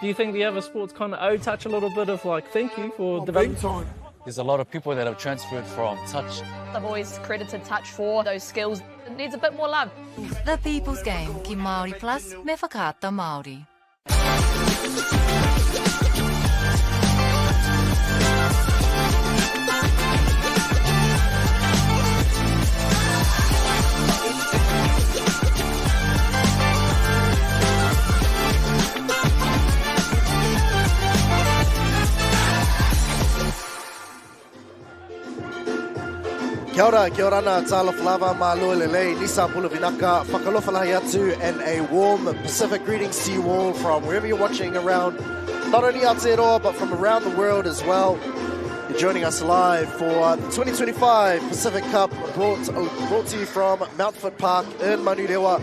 Do you think the other sports kind of owe touch a little bit of like thank you for developing? Big time. There's a lot of people that have transferred from touch. I've always credited touch for those skills. It needs a bit more love. The People's Game, ki Māori Plus, me whakaata Māori. Kia ora na tālofa lava mā lua lelei, Nisa Pulavinaka, whakalofa lahi atu, and a warm Pacific greetings to you all from wherever you're watching around, not only Aotearoa, but from around the world as well. You're joining us live for the 2025 Pacific Cup, brought to you from Mountfort Park in Manurewa.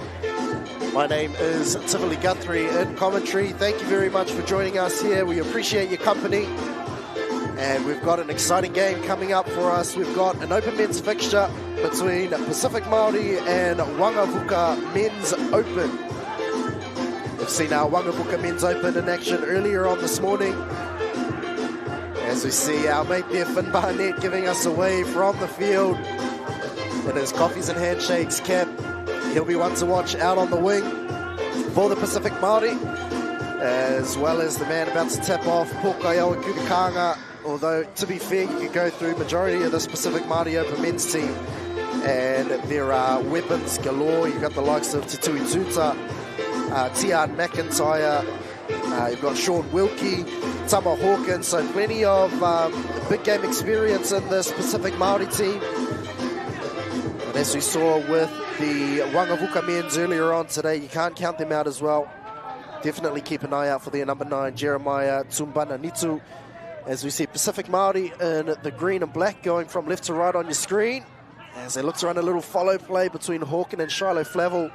My name is Tivoli Guthrie in commentary. Thank you very much for joining us here. We appreciate your company. And we've got an exciting game coming up for us. We've got an open men's fixture between Pacific Māori and Waqavuka Men's Open. We've seen our Waqavuka Men's Open in action earlier on this morning. As we see our mate there, Finn Barnett, giving us away from the field in his coffees and handshakes cap. He'll be one to watch out on the wing for the Pacific Māori, as well as the man about to tap off, Pokaioa Kurikanga. Although, to be fair, you can go through majority of this Pacific Māori Open men's team and there are weapons galore. You've got the likes of Tutui Tuta, Tian McIntyre, you've got Sean Wilkie, Tama Hawkins, so plenty of big game experience in this Pacific Māori team. And as we saw with the Waqavuka men's earlier on today, you can't count them out as well. Definitely keep an eye out for their number 9, Jeremiah Tumbana Nitu. As we see Pacific Māori in the green and black going from left to right on your screen. As they look to run a little follow play between Hawken and Shiloh Flavel.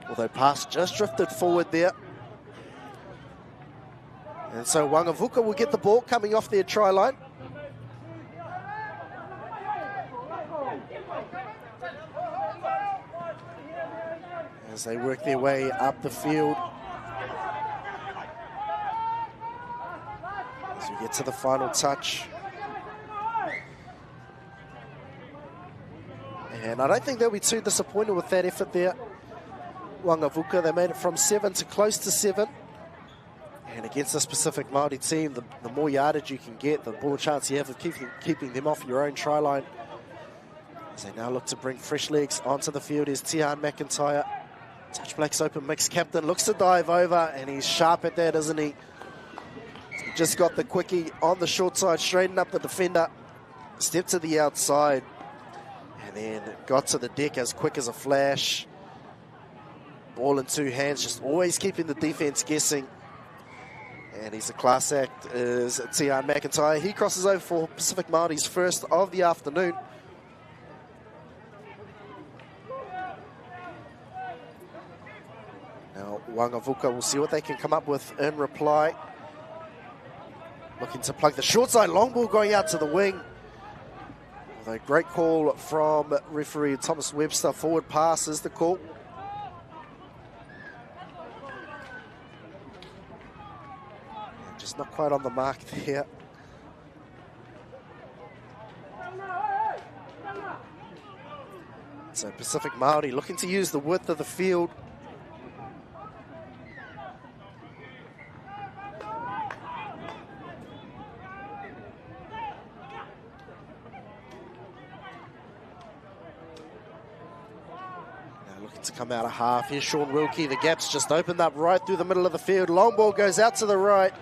Although pass just drifted forward there. And so Waqavuka will get the ball coming off their try line. As they work their way up the field. As we get to the final touch. And I don't think they'll be too disappointed with that effort there. Waqavuka, they made it from 7 to close to 7. And against this Pacific Māori team, the more yardage you can get, the more chance you have of keeping them off your own try line. As they now look to bring fresh legs onto the field is Tian McIntyre. Touch Black's open mix captain, looks to dive over, and he's sharp at that, isn't he? Just got the quickie on the short side, straightened up the defender, stepped to the outside, and then got to the deck as quick as a flash. Ball in 2 hands, just always keeping the defense guessing. And he's a class act, is Tian McIntyre. He crosses over for Pacific Māori's first of the afternoon. Now Waqavuka will see what they can come up with in reply. Looking to plug the short side, long ball going out to the wing. Although great call from referee Thomas Webster, forward pass is the call. And just not quite on the mark there. So Pacific Māori looking to use the width of the field. To come out of half. Here's Sean Wilkie. The gap's just opened up right through the middle of the field. Long ball goes out to the right.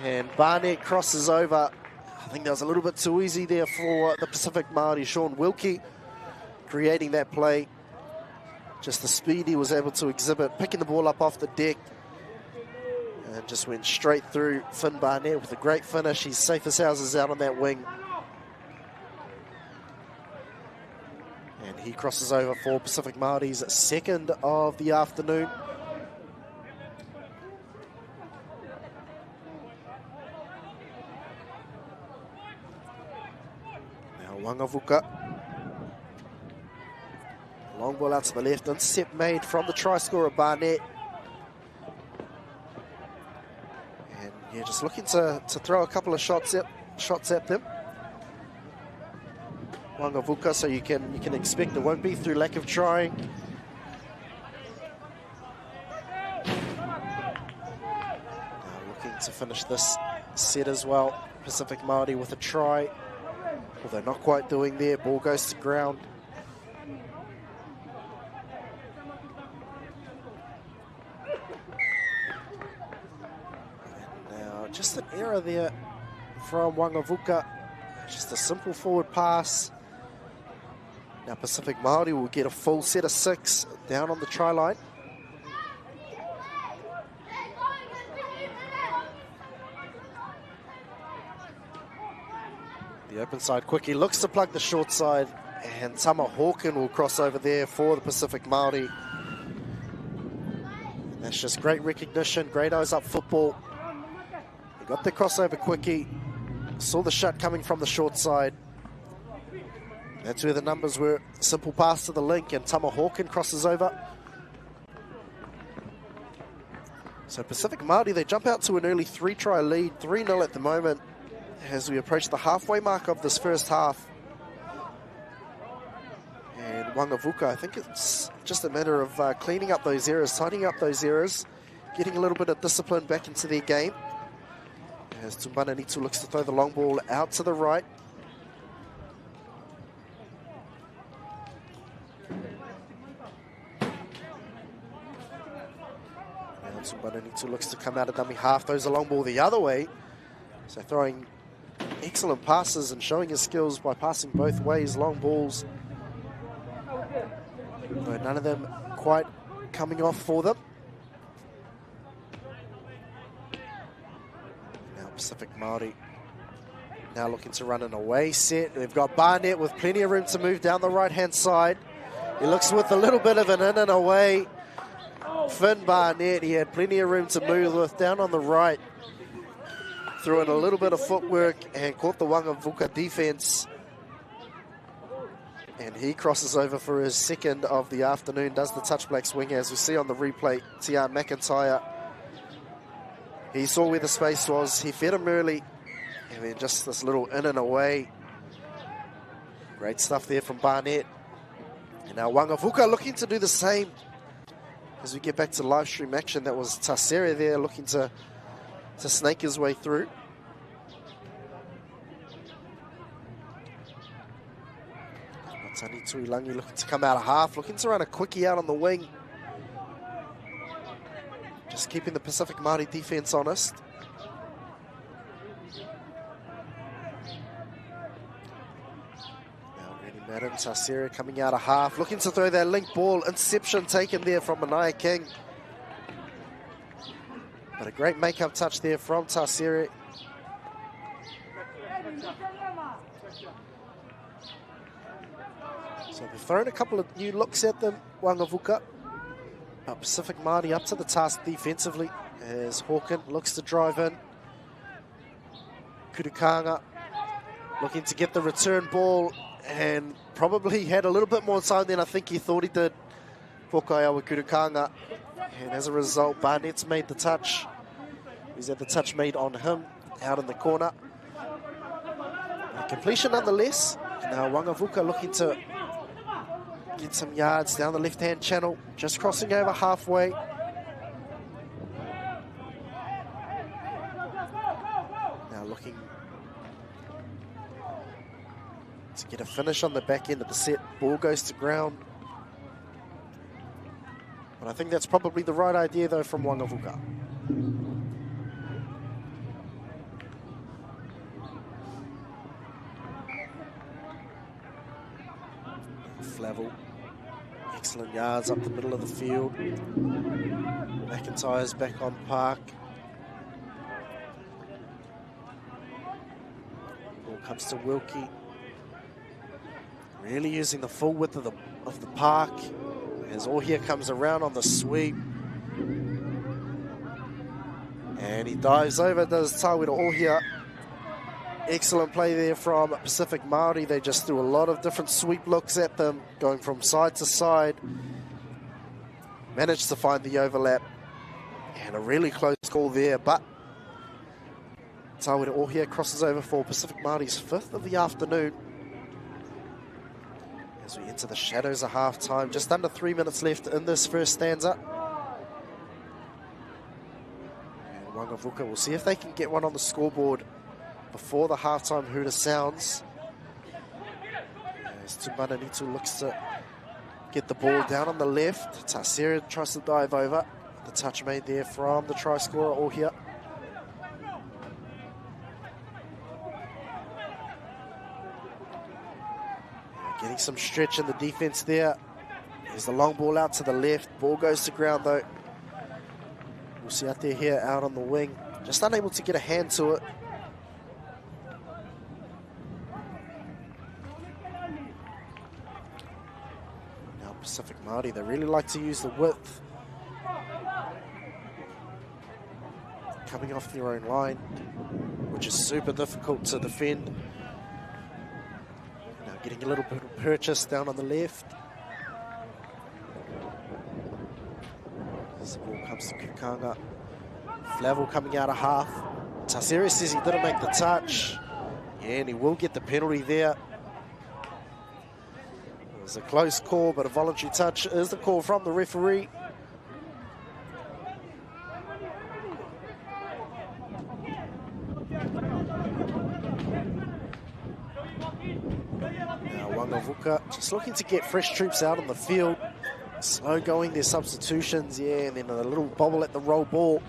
And Barnett crosses over. I think that was a little bit too easy there for the Pacific Māori. Sean Wilkie creating that play. Just the speed he was able to exhibit. Picking the ball up off the deck. And just went straight through Finn Barnett with a great finish. He's safe as houses out on that wing. And he crosses over for Pacific Māori's second of the afternoon. Now Waqavuka. Long ball out to the left. Intercept made from the try scorer Barnett. Yeah, just looking to throw a couple of shots at them. Waqavuka, so you can expect it won't be through lack of trying. Now looking to finish this set as well. Pacific Māori with a try, although not quite doing there. Ball goes to ground. And now just an error there from Waqavuka. Just a simple forward pass. Now Pacific Māori will get a full set of 6 down on the try line. The open side quickly looks to plug the short side, and Tama Hawken will cross over there for the Pacific Māori. That's just great recognition, great eyes up football. They got the crossover quickly, saw the shot coming from the short side. That's where the numbers were. Simple pass to the link, and Tama Hawken crosses over. So Pacific Māori, they jump out to an early 3-try lead, 3-0 at the moment, as we approach the halfway mark of this first half. And Waqavuka, I think it's just a matter of cleaning up those errors, tidying up those errors, getting a little bit of discipline back into their game. As Tumbana Nitu looks to throw the long ball out to the right. Tumbana Nitu looks to come out of dummy half, throws a long ball the other way. So throwing excellent passes and showing his skills by passing both ways, long balls. Though none of them quite coming off for them. Now Pacific Māori now looking to run an away set. They've got Barnett with plenty of room to move down the right-hand side. He looks with a little bit of an in and away. Finn Barnett, he had plenty of room to move with down on the right. Threw in a little bit of footwork and caught the Waqavuka defense. And he crosses over for his second of the afternoon, does the touch black swing as we see on the replay. T.R. McIntyre, he saw where the space was, he fed him early, and then just this little in and away. Great stuff there from Barnett. And now Waqavuka looking to do the same. As we get back to live stream action, that was Tasere there looking to snake his way through. Tani Tuilangi looking to come out of half, looking to run a quickie out on the wing. Just keeping the Pacific Māori defense honest. Now Rennie Madden, Tasere coming out of half, looking to throw that link ball. Interception taken there from Manaya King. But a great make-up touch there from Tasere. So they've thrown a couple of new looks at them, Waqavuka. But Pacific Māori up to the task defensively as Hawken looks to drive in. Kurukanga looking to get the return ball and probably had a little bit more time than I think he thought he did. Whakaiawa Kurukanga. And as a result, Barnett's made the touch. He's had the touch made on him out in the corner. A completion nonetheless. Now Waqavuka looking to get some yards down the left-hand channel, just crossing over halfway. Now looking to get a finish on the back end of the set. Ball goes to ground. But I think that's probably the right idea though from Waqavuka. Flavel, excellent yards up the middle of the field. McIntyre's back on Park. Ball comes to Wilkie. Really using the full width of the park. As Ohia comes around on the sweep. And he dives over, does Tawira Ohia. Excellent play there from Pacific Māori. They just threw a lot of different sweep looks at them, going from side to side. Managed to find the overlap. And a really close call there, but Tāwera Ohia crosses over for Pacific Māori's 5th of the afternoon. As we enter the shadows of half-time, just under 3 minutes left in this first stanza. And Waqavuka will see if they can get one on the scoreboard before the half-time hooter sounds. As Tumananitu looks to get the ball down on the left. Tasira tries to dive over. The touch made there from the try scorer Ohia. Getting some stretch in the defense there. There's the long ball out to the left. Ball goes to ground though. We'll see out there here out on the wing. Just unable to get a hand to it. Now Pacific Māori, they really like to use the width. Coming off their own line, which is super difficult to defend. Getting a little bit of purchase down on the left. As the ball comes to Kukanga. Flavel coming out of half. Tasiri says he didn't make the touch. Yeah, and he will get the penalty there. It was a close call, but a voluntary touch is the call from the referee. Waqavuka just looking to get fresh troops out on the field. Slow going their substitutions, yeah, and then a little bobble at the roll ball.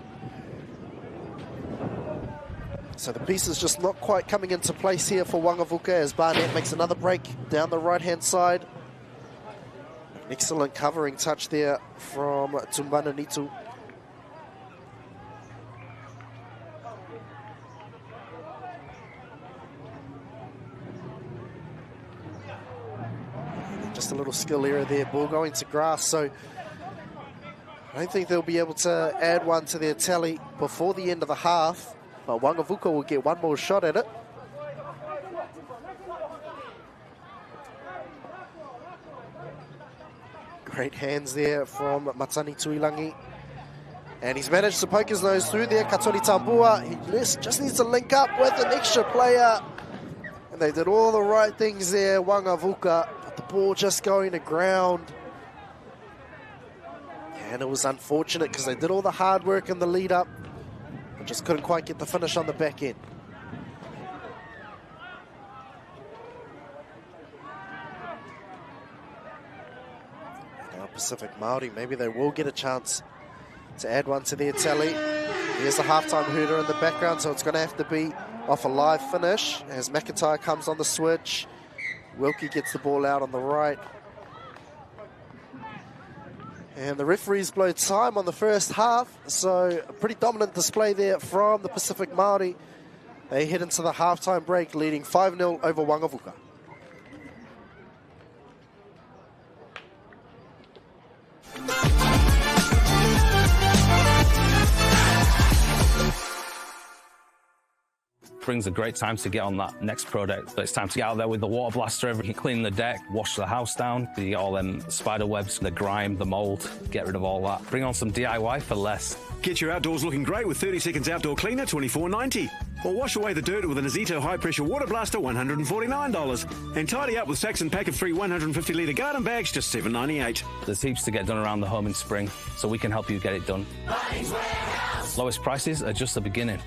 So the pieces just not quite coming into place here for Waqavuka as Barnett makes another break down the right-hand side. An excellent covering touch there from Tumbananitu. Just a little skill error there, ball going to grass, so I don't think they'll be able to add one to their tally before the end of the half, but Waqavuka will get one more shot at it. Great hands there from Matani Tuilangi, and he's managed to poke his nose through there. Katori Tambua, he just needs to link up with an extra player, and they did all the right things there, Waqavuka. The ball just going to ground. And it was unfortunate because they did all the hard work in the lead up, but just couldn't quite get the finish on the back end. Now Pacific Māori, maybe they will get a chance to add one to their tally. There's a halftime hooter in the background, so it's going to have to be off a live finish as McIntyre comes on the switch. Wilkie gets the ball out on the right. And the referees blow time on the first half, so a pretty dominant display there from the Pacific Māori. They head into the halftime break leading 5-0 over Waqavuka. Spring's a great time to get on that next project. But it's time to get out there with the water blaster, clean the deck, wash the house down, get all them spider webs, the grime, the mold, get rid of all that. Bring on some DIY for less. Get your outdoors looking great with 30 seconds outdoor cleaner, $24.90. Or wash away the dirt with an Azito high-pressure water blaster, $149. And tidy up with Saxon pack of 3 150-litre garden bags, just $7.98. There's heaps to get done around the home in spring, so we can help you get it done. Lowest prices are just the beginning.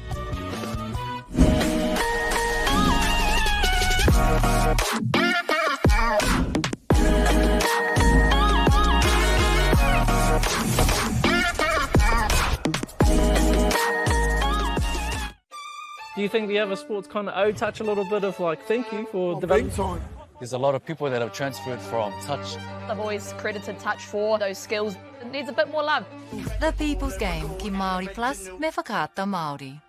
Do you think the other sports kind of owe touch a little bit of like thank you for development? There's a lot of people that have transferred from touch. I've always credited touch for those skills. It needs a bit more love. The People's Game ki Māori Plus me whakaata Māori.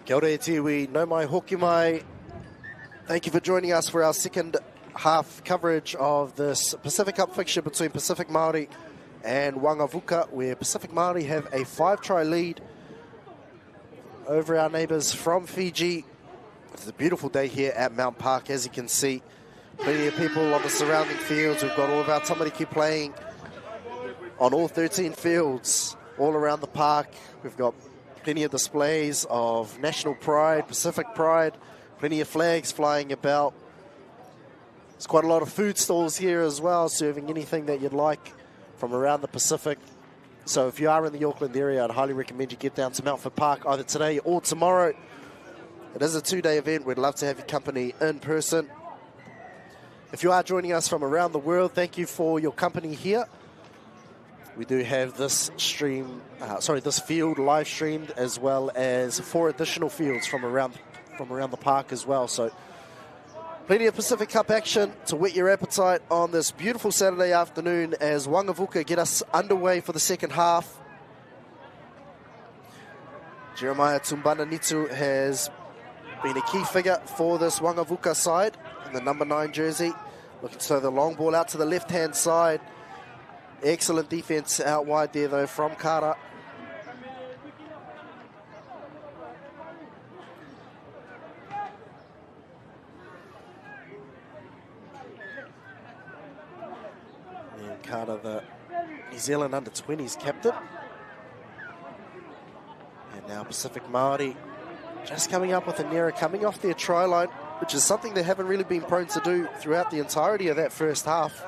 Kia ora e tiwi, no mai hoki mai. Thank you for joining us for our second half coverage of this Pacific Cup fixture between Pacific Māori and Waqavuka, where Pacific Māori have a 5-try lead over our neighbours from Fiji. It's a beautiful day here at Mount Park, as you can see. Plenty of people on the surrounding fields. We've got all of our tamariki playing on all 13 fields all around the park. We've got plenty of displays of national pride, Pacific pride, plenty of flags flying about. There's quite a lot of food stalls here as well, serving anything that you'd like from around the Pacific. So if you are in the Auckland area, I'd highly recommend you get down to Mountfort Park either today or tomorrow. It is a 2-day event. We'd love to have your company in person. If you are joining us from around the world, thank you for your company here. We do have this this field live streamed, as well as 4 additional fields from around the park as well. So plenty of Pacific Cup action to whet your appetite on this beautiful Saturday afternoon as Waqavuka get us underway for the second half. Jeremiah Tumbananitu has been a key figure for this Waqavuka side in the number 9 jersey. Looking to throw the long ball out to the left-hand side. Excellent defense out wide there, though, from Kara. And Kara, the New Zealand under-20s captain. And now Pacific Māori just coming up with an error, coming off their try line, which is something they haven't really been prone to do throughout the entirety of that first half.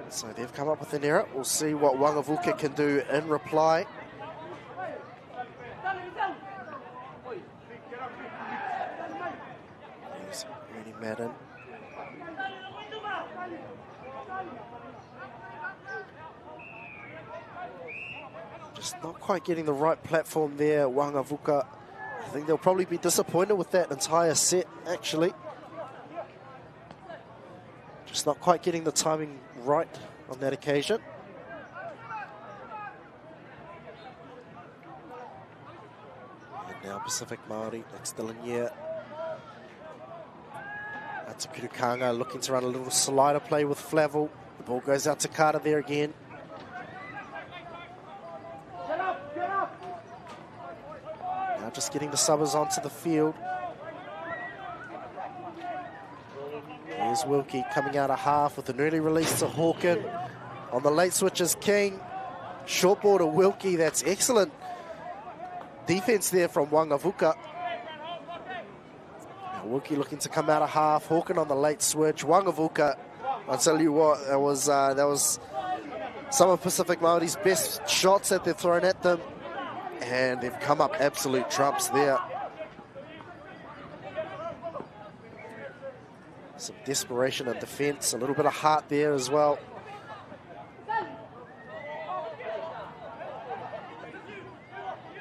So they've come up with an error. We'll see what Waqavuka can do in reply. There's Ernie Madden. Just not quite getting the right platform there, Waqavuka. I think they'll probably be disappointed with that entire set, actually. Just not quite getting the timing right on that occasion. And now Pacific Māori, next Dylan Year. Out to Kurukanga, looking to run a little slider play with Flavel. The ball goes out to Carter there again. Now just getting the subbers onto the field. Here's Wilkie coming out of half with an early release to Hawken. On the late switch is King. Short ball to Wilkie. That's excellent defense there from Waqavuka. Now Wilkie looking to come out of half. Hawken on the late switch. Waqavuka, I'll tell you what, that was some of Pacific Māori's best shots that they've thrown at them. And they've come up absolute trumps there. Some desperation and defense, a little bit of heart there as well.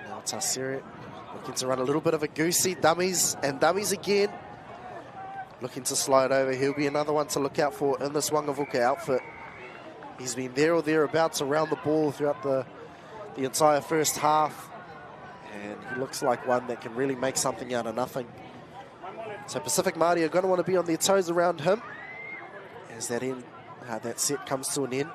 Now Tassiri looking to run a little bit of a goosey, dummies and dummies again. Looking to slide over. He'll be another one to look out for in this Waqavuka outfit. He's been there or thereabouts around the ball throughout the entire first half. And he looks like one that can really make something out of nothing. So Pacific Māori are going to want to be on their toes around him as that set comes to an end.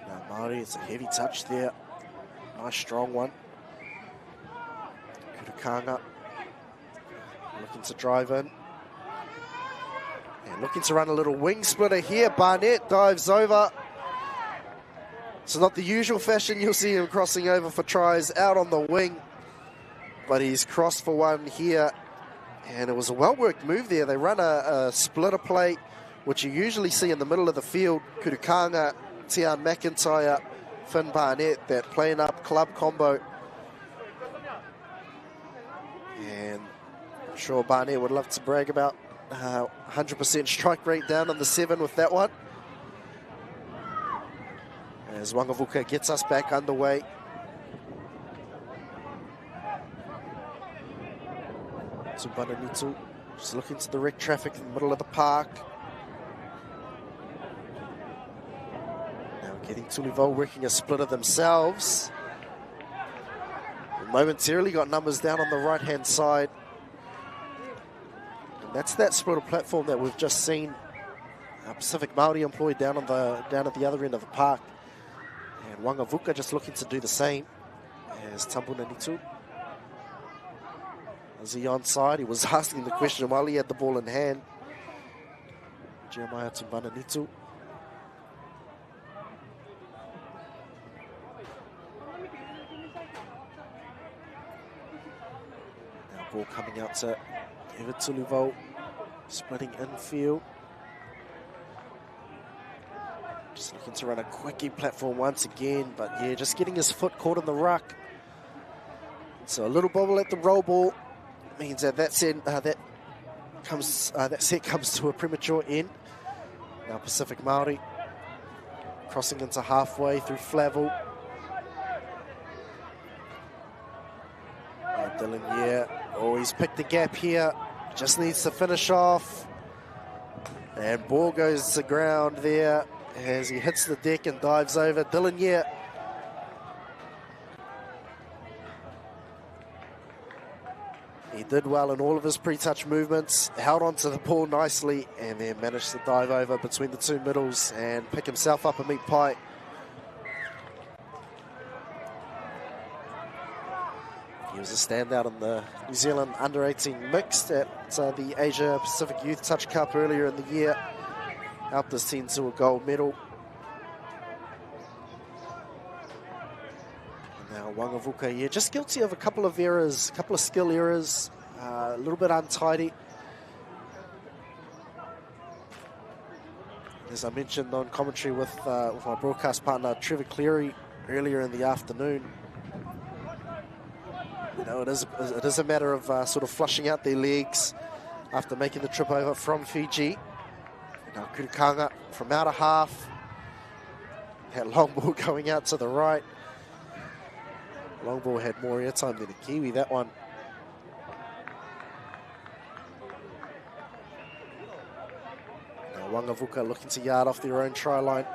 Now Māori, it's a heavy touch there. Nice strong one. Kurukanga looking to drive in. And looking to run a little wing splitter here. Barnett dives over. It's not the usual fashion you'll see him crossing over for tries out on the wing. But he's crossed for one here. And it was a well-worked move there. They run a splitter play, which you usually see in the middle of the field. Kurukanga, Tian McIntyre, Finn Barnett, that playing up club combo. And I'm sure Barnett would love to brag about 100% strike rate down on the 7 with that one. As Waqavuka gets us back underway. Tumbananitu just looking to direct traffic in the middle of the park. Now getting Tulivo working a splitter themselves. And momentarily got numbers down on the right-hand side. And that's that splitter platform that we've just seen Pacific Māori employed down at the other end of the park. And Waqavuka just looking to do the same as Tumbananitu. Is he onside? He was asking the question while he had the ball in hand. Jeremiah Tumbananitu. Now ball coming out to Evan Tuluvo, splitting infield. Just looking to run a quickie platform once again, but yeah, just getting his foot caught in the ruck. So a little bobble at the roll ball means that that set comes to a premature end. Now Pacific Māori crossing into halfway through Flavel. Dylan, yeah, he's picked the gap here. Just needs to finish off. And ball goes to ground there as he hits the deck and dives over. Dylan, yeah. He did well in all of his pre-touch movements, held onto the ball nicely, and then managed to dive over between the two middles and pick himself up a meat pie. He was a standout in the New Zealand Under-18 mixed at the Asia Pacific Youth Touch Cup earlier in the year. Helped his team to a gold medal. Now Waqavuka, yeah, just guilty of a couple of errors, a couple of skill errors, a little bit untidy. As I mentioned on commentary with my broadcast partner Trevor Cleary earlier in the afternoon, you know, it is a matter of sort of flushing out their legs after making the trip over from Fiji. Now Kurikanga from out of half. That long ball going out to the right. Long ball had more airtime than a Kiwi, that one. Now Waqavuka looking to yard off their own try line.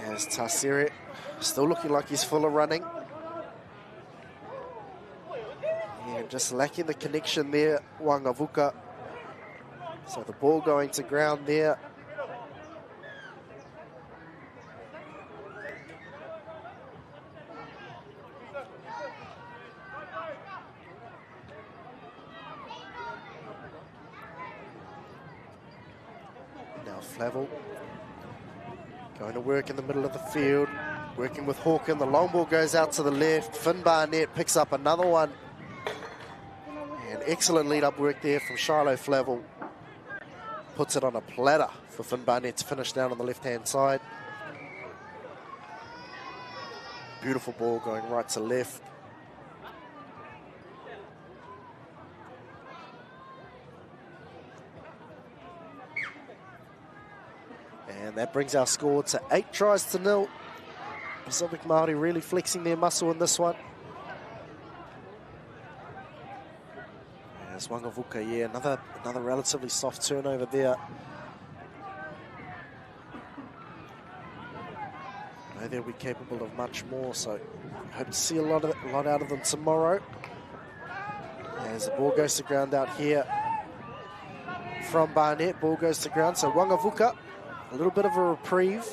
As Tasiri still looking like he's full of running. And just lacking the connection there, Waqavuka. So the ball going to ground there. Now Flavel going to work in the middle of the field, working with Hawken. The long ball goes out to the left. Finn Barnett picks up another one. And excellent lead-up work there from Shiloh Flavel. Puts it on a platter for Finn Barnett to finish down on the left-hand side. Beautiful ball going right to left. And that brings our score to 8 tries to 0. Pacific Māori really flexing their muscle in this one. As Waqavuka, yeah, another relatively soft turnover there. I know they'll be capable of much more, so I hope to see a lot out of them tomorrow. As the ball goes to ground out here from Barnett, ball goes to ground. So Waqavuka, a little bit of a reprieve.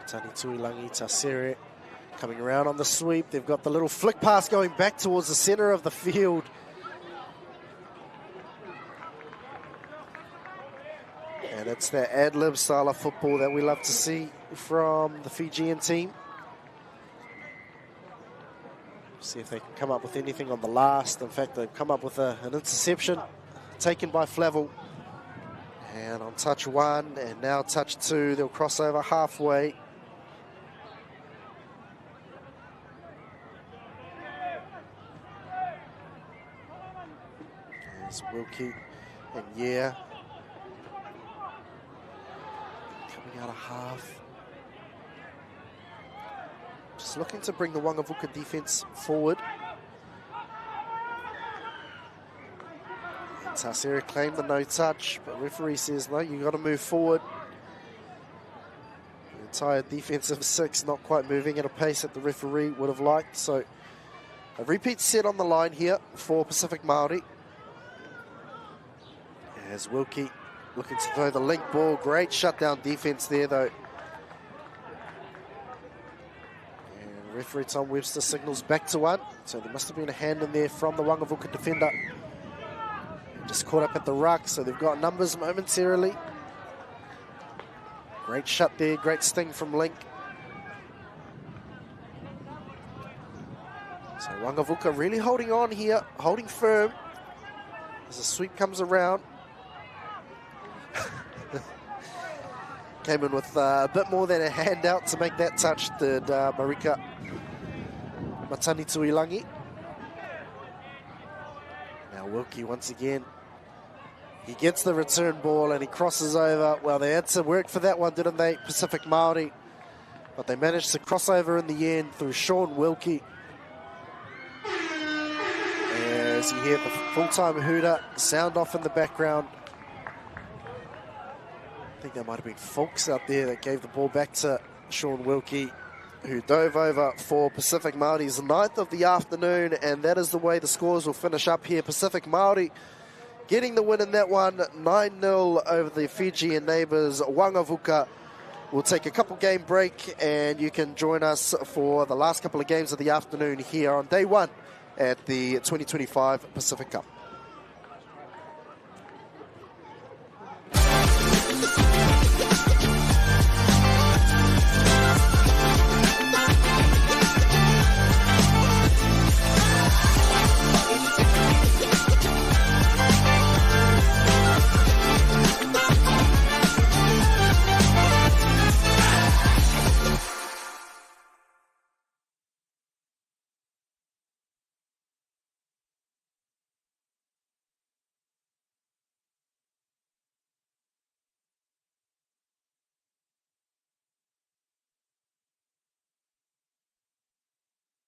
Tani Tuilangi Tasiri coming around on the sweep. They've got the little flick pass going back towards the center of the field. And it's that ad-lib style of football that we love to see from the Fijian team. See if they can come up with anything on the last. In fact, they've come up with an interception taken by Flavel. And on touch 1 and now touch 2, they'll cross over halfway. There's Wilkie and yeah. Coming out of half. Just looking to bring the Waqavuka defense forward. And Tasiri claimed the no touch, but referee says no, you got to move forward. The entire defensive 6 not quite moving at a pace that the referee would have liked. So a repeat set on the line here for Pacific Māori. As Wilkie looking to throw the link ball. Great shutdown defense there, though. And referee Tom Webster signals back to one. So there must have been a hand in there from the Waqavuka defender. Just caught up at the ruck, so they've got numbers momentarily. Great shut there, great sting from Link. So Waqavuka really holding on here, holding firm as the sweep comes around. Came in with a bit more than a handout to make that touch, did Marika Matani Tuilangi. Now Wilkie once again. He gets the return ball and he crosses over. Well, they had to work for that one, didn't they, Pacific Māori? But they managed to cross over in the end through Sean Wilkie. As you hear the full-time hooter sound off in the background. I think there might have been folks out there that gave the ball back to Sean Wilkie, who dove over for Pacific Māori's 9th of the afternoon, and that is the way the scores will finish up here. Pacific Māori getting the win in that one, 9-0 over the Fijian neighbours. Waqavuka will take a couple game break, and you can join us for the last couple of games of the afternoon here on day one at the 2025 Pacific Cup.